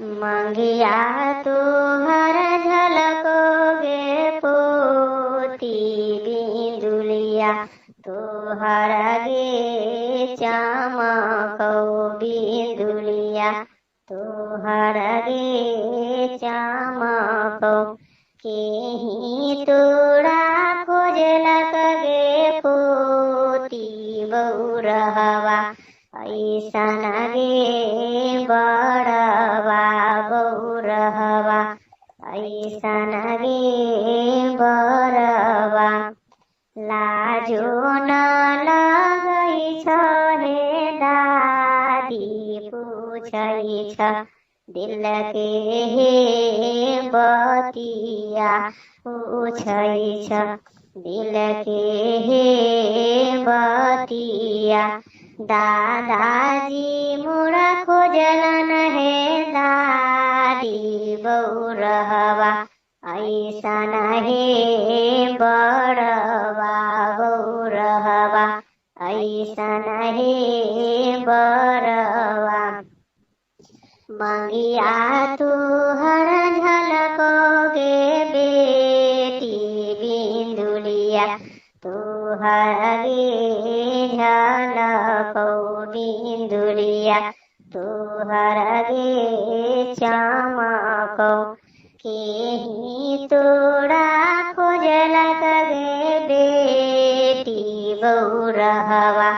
मंगिया तुहर झलकोगे पोती बिंदुलिया तुहर गे चमको बिंदुलिया तुहर गे चमको केही तोड़ा खोजलक गे पोती बौरहवा ऐसन गे बड़वा बौरहवा ऐसन गे बड़वा लाजो न लगै छ हे दादी पूछै छ दिल के हे बतिया पूछै छ दिल के हे बतिया दादाजी मोरा खोजलन हे दादी बौरहवा ऐसन हे बड़वा बौरहवा ऐसन हे बड़वा मंगिया तुहर झलकोगे बेटी बिंदुलिया तुहर गे झलको बिंदुलिया तुहर गे चमको केही तोड़ा खोजलक गे बेटी बौरहवा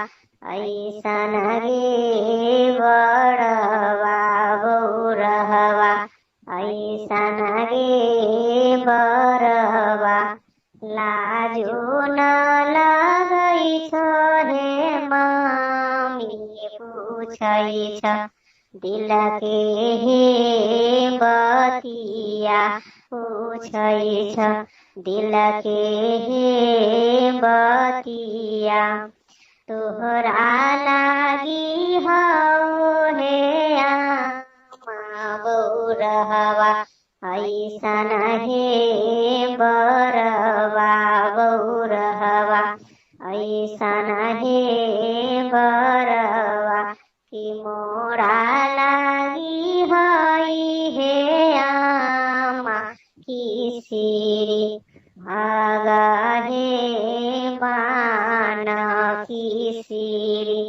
ऐसन गे बड़वा बौरहवा ऐसन गे बड़वा लाजो न लगै छ हे मामी पूछै छ दिल के हे बतिया पूछै छ दिल के हे बतिया तोहरा लागी हौ हे आमा बौरहवा ऐसन हे बड़वा बौरहवा ऐसन हे बड़वा कि मोरा लागी हई हे आमा किसिरी भागा हे बान किसिरी